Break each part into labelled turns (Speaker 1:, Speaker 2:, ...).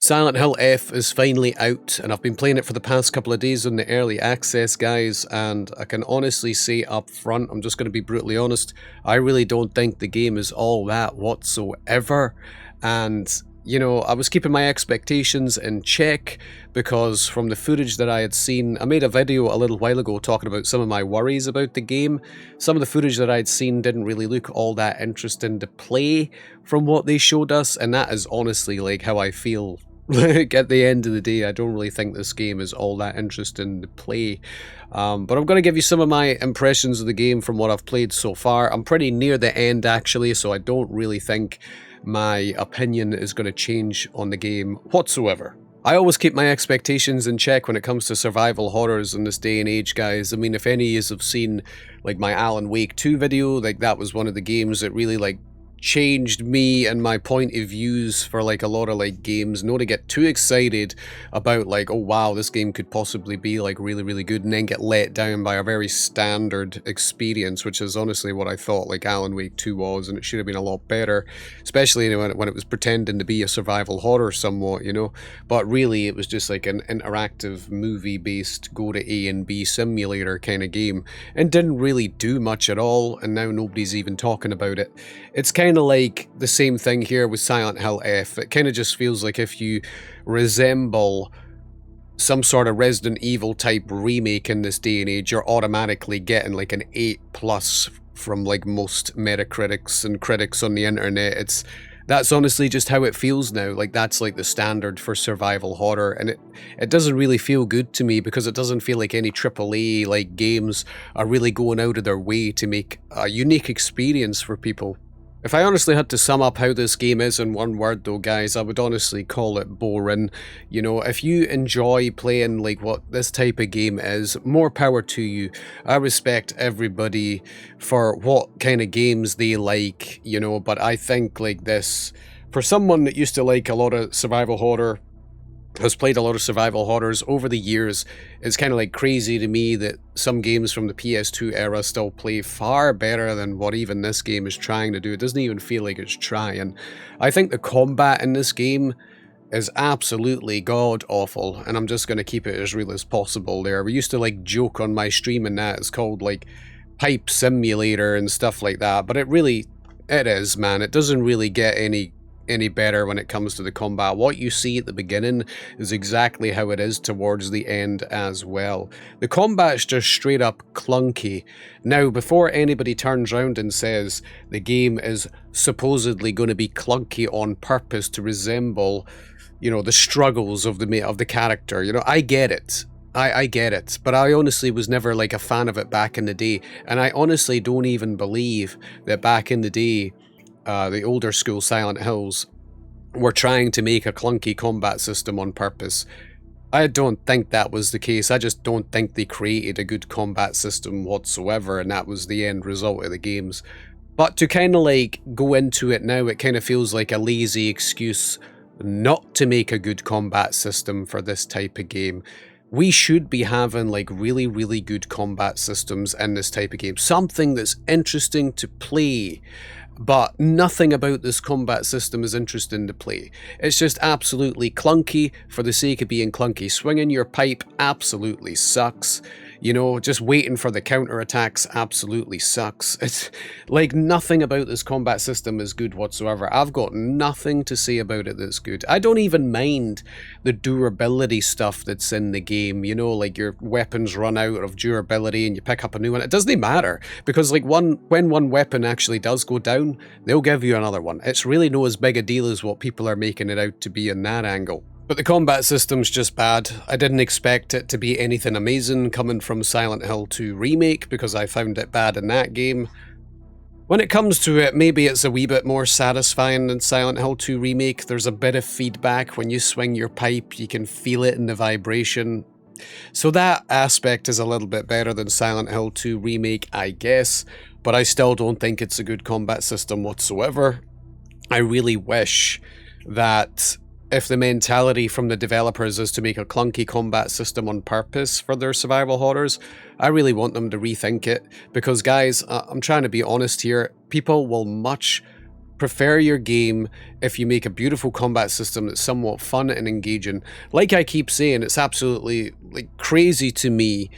Speaker 1: Silent Hill F is finally out, and I've been playing it for the past couple of days on the early access, guys, and I can honestly say up front, I'm just going to be brutally honest, I really don't think the game is all that whatsoever, and you know, I was keeping my expectations in check because from the footage that I had seen, I made a video a little while ago talking about some of my worries about the game. Some of the footage that I'd seen didn't really look all that interesting to play from what they showed us, and that is honestly like how I feel. Like at the end of the day, I don't really think this game is all that interesting to play. But I'm going to give you some of my impressions of the game from what I've played so far. I'm pretty near the end actually, so I don't really think my opinion is going to change on the game whatsoever. I always keep my expectations in check when it comes to survival horrors in this day and age, guys. I mean, if any of you have seen like my Alan Wake 2 video, like that was one of the games that really like changed me and my point of views for like a lot of like games. Not to get too excited about like, oh wow, this game could possibly be like really good, and then get let down by a very standard experience, which is honestly what I thought like Alan Wake 2 was, and it should have been a lot better, especially when it was pretending to be a survival horror somewhat, you know. But really it was just like an interactive movie based go to A and B simulator kind of game, and didn't really do much at all, and now nobody's even talking about it. It's kind of like the same thing here with Silent Hill F. It kind of just feels like if you resemble some sort of Resident Evil type remake in this day and age, you're automatically getting like an 8+ from like most Metacritics and critics on the internet. That's honestly just how it feels now. Like that's like the standard for survival horror, and it doesn't really feel good to me because it doesn't feel like any AAA like games are really going out of their way to make a unique experience for people. If I honestly had to sum up how this game is in one word though, guys, I would honestly call it boring. You know, if you enjoy playing like what this type of game is, more power to you. I respect everybody for what kind of games they like, you know, but I think like this, for someone that used to like a lot of survival horror, has played a lot of survival horrors over the years, it's kind of like crazy to me that some games from the PS2 era still play far better than what even this game is trying to do. It doesn't even feel like it's trying. I think the combat in this game is absolutely god awful, and I'm just going to keep it as real as possible there. We used to like joke on my stream and that it's called like Pipe Simulator and stuff like that, but it is, man. It doesn't really get any better when it comes to the combat. What you see at the beginning is exactly how it is towards the end as well. The combat's just straight up clunky. Now, before anybody turns around and says the game is supposedly going to be clunky on purpose to resemble, you know, the struggles of the character, you know, I get it. I get it, but I honestly was never like a fan of it back in the day, and I honestly don't even believe that back in the day the older school Silent Hills were trying to make a clunky combat system on purpose. I don't think that was the case. I just don't think they created a good combat system whatsoever, and that was the end result of the games. But to kind of like go into it now, it kind of feels like a lazy excuse not to make a good combat system for this type of game. We should be having like really good combat systems in this type of game. Something that's interesting to play. But nothing about this combat system is interesting to play. It's just absolutely clunky for the sake of being clunky. Swinging your pipe absolutely sucks. You know, just waiting for the counterattacks absolutely sucks. It's like nothing about this combat system is good whatsoever. I've got nothing to say about it that's good. I don't even mind the durability stuff that's in the game. You know, like your weapons run out of durability and you pick up a new one. It doesn't even because like when one weapon actually does go down, they'll give you another one. It's really no as big a deal as what people are making it out to be in that angle. But the combat system's just bad. I didn't expect it to be anything amazing coming from Silent Hill 2 Remake because I found it bad in that game. When it comes to it, maybe it's a wee bit more satisfying than Silent Hill 2 Remake. There's a bit of feedback when you swing your pipe, you can feel it in the vibration. So that aspect is a little bit better than Silent Hill 2 Remake, I guess, but I still don't think it's a good combat system whatsoever. I really wish that if the mentality from the developers is to make a clunky combat system on purpose for their survival horrors, I really want them to rethink it, because guys, I'm trying to be honest here, people will much prefer your game if you make a beautiful combat system that's somewhat fun and engaging. Like I keep saying, it's absolutely like crazy to me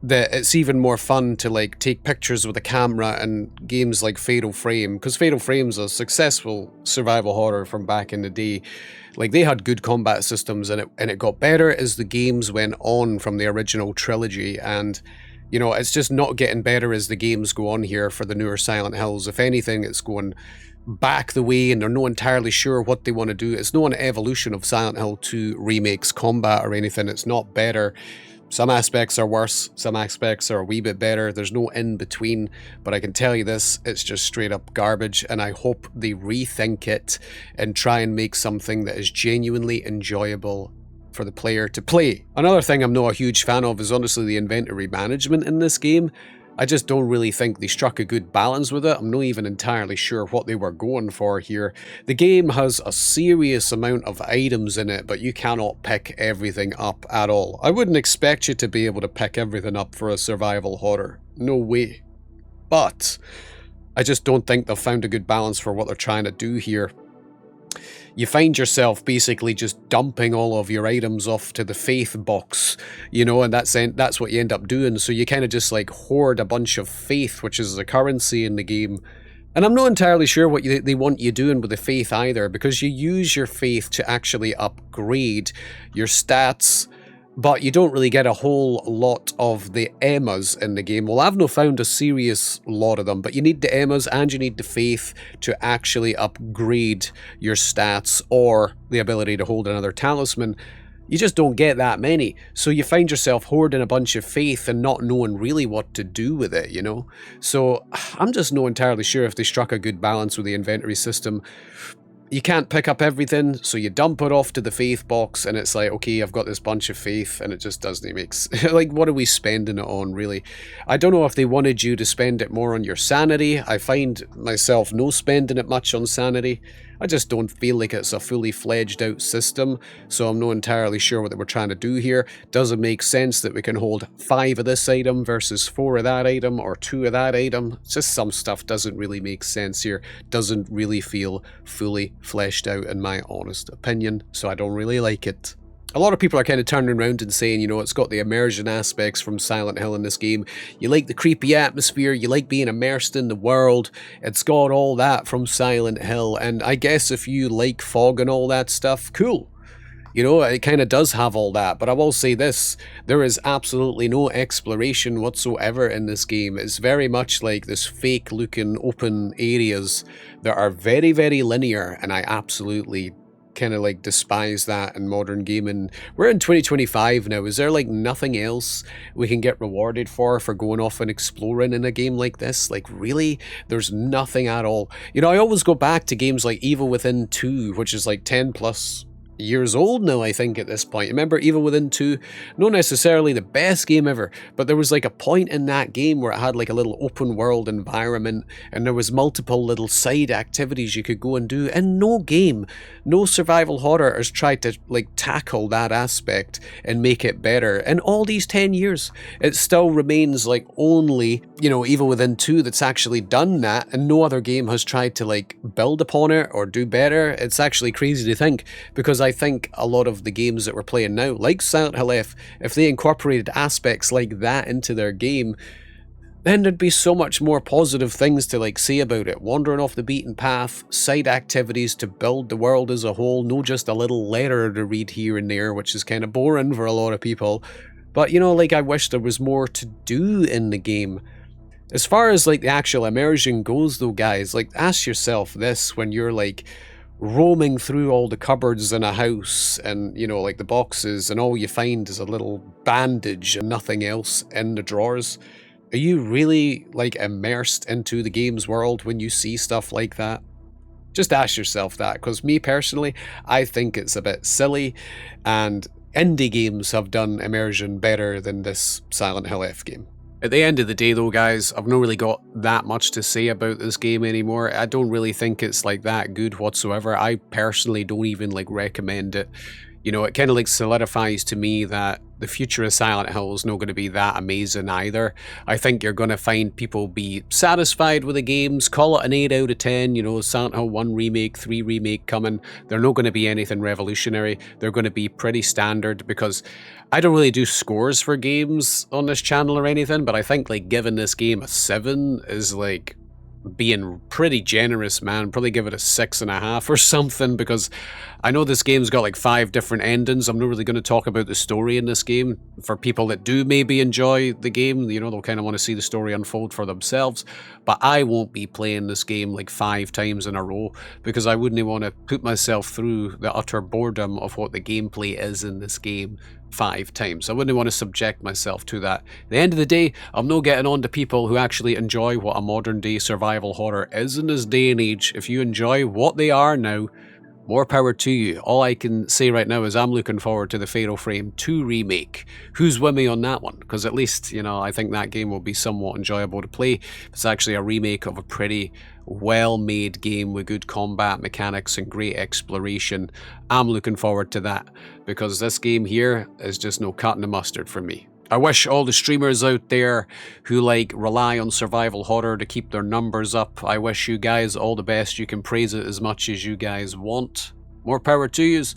Speaker 1: that it's even more fun to like take pictures with a camera in games like Fatal Frame, because Fatal Frame's a successful survival horror from back in the day. Like they had good combat systems, and it got better as the games went on from the original trilogy. And you know, it's just not getting better as the games go on here for the newer Silent Hills. If anything, it's going back the way, and they're not entirely sure what they want to do. It's not an evolution of Silent Hill 2 remakes combat or anything. It's not better. Some aspects are worse, some aspects are a wee bit better. There's no in between, but I can tell you this, it's just straight up garbage, and I hope they rethink it and try and make something that is genuinely enjoyable for the player to play. Another thing I'm not a huge fan of is honestly the inventory management in this game. I just don't really think they struck a good balance with it. I'm not even entirely sure what they were going for here. The game has a serious amount of items in it, but you cannot pick everything up at all. I wouldn't expect you to be able to pick everything up for a survival horror. No way. But I just don't think they've found a good balance for what they're trying to do here. You find yourself basically just dumping all of your items off to the faith box, you know, and that's what you end up doing. So you kind of just like hoard a bunch of faith, which is a currency in the game. And I'm not entirely sure what they want you doing with the faith either, because you use your faith to actually upgrade your stats, but you don't really get a whole lot of the Emmas in the game. Well, I've not found a serious lot of them, but you need the Emmas and you need the faith to actually upgrade your stats or the ability to hold another talisman. You just don't get that many, so you find yourself hoarding a bunch of faith and not knowing really what to do with it, you know? So I'm just not entirely sure if they struck a good balance with the inventory system. You can't pick up everything, so you dump it off to the faith box, and it's like, okay, I've got this bunch of faith, and it just doesn't make sense. Like, what are we spending it on, really? I don't know if they wanted you to spend it more on your sanity. I find myself no spending it much on sanity. I just don't feel like it's a fully fledged out system, so I'm not entirely sure what they were trying to do here. Doesn't make sense that we can hold 5 of this item versus 4 of that item or 2 of that item. Just some stuff doesn't really make sense here. Doesn't really feel fully fleshed out in my honest opinion, so I don't really like it. A lot of people are kind of turning around and saying, you know, it's got the immersion aspects from Silent Hill in this game. You like the creepy atmosphere, you like being immersed in the world. It's got all that from Silent Hill, and I guess if you like fog and all that stuff, cool. You know, it kind of does have all that, but I will say this, there is absolutely no exploration whatsoever in this game. It's very much like this fake looking open areas that are very, very linear, and I absolutely kind of like despise that in modern gaming. We're in 2025 now. Is there like nothing else we can get rewarded for going off and exploring in a game like this? Like really? There's nothing at all. You know, I always go back to games like Evil Within 2, which is like 10 plus years old now, I think, at this point. Remember Evil Within 2? Not necessarily the best game ever, but there was like a point in that game where it had like a little open world environment, and there was multiple little side activities you could go and do, and no game, no survival horror has tried to like tackle that aspect and make it better. In all these 10 years, it still remains like only, you know, Evil Within 2 that's actually done that, and no other game has tried to like build upon it or do better. It's actually crazy to think, because I think a lot of the games that we're playing now, like Silent Hill F, if they incorporated aspects like that into their game, then there'd be so much more positive things to like say about it. Wandering off the beaten path, side activities to build the world as a whole, not just a little letter to read here and there, which is kind of boring for a lot of people. But you know, like I wish there was more to do in the game. As far as like the actual immersion goes though, guys, like ask yourself this when you're like roaming through all the cupboards in a house and, you know, like the boxes, and all you find is a little bandage and nothing else in the drawers. Are you really like immersed into the game's world when you see stuff like that? Just ask yourself that, because me personally, I think it's a bit silly, and indie games have done immersion better than this Silent Hill F game. At the end of the day though, guys, I've not really got that much to say about this game anymore. I don't really think it's like that good whatsoever. I personally don't even like recommend it. you know, it kind of like solidifies to me that the future of Silent Hill is not going to be that amazing either. I think you're going to find people be satisfied with the games, call it an 8 out of 10, you know, Silent Hill 1 remake, 3 remake coming. They're not going to be anything revolutionary. They're going to be pretty standard, because I don't really do scores for games on this channel or anything, but I think like giving this game a 7 is like being pretty generous, man. Probably give it a 6.5 or something, because I know this game's got like 5 different endings. I'm not really going to talk about the story in this game. For people that do maybe enjoy the game, you know, they'll kind of want to see the story unfold for themselves. But I won't be playing this game like 5 times in a row, because I wouldn't want to put myself through the utter boredom of what the gameplay is in this game 5 times. I wouldn't want to subject myself to that. At the end of the day, I'm not getting on to people who actually enjoy what a modern day survival horror is in this day and age. If you enjoy what they are now, more power to you. All I can say right now is I'm looking forward to the Fatal Frame 2 remake. Who's with me on that one? Because at least, you know, I think that game will be somewhat enjoyable to play. It's actually a remake of a pretty well-made game with good combat mechanics and great exploration. I'm looking forward to that, because this game here is just no cutting the mustard for me. I wish all the streamers out there who like rely on survival horror to keep their numbers up, I wish you guys all the best. You can praise it as much as you guys want. More power to yous.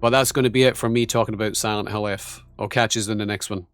Speaker 1: But that's going to be it for me talking about Silent Hill F. I'll catch you in the next one.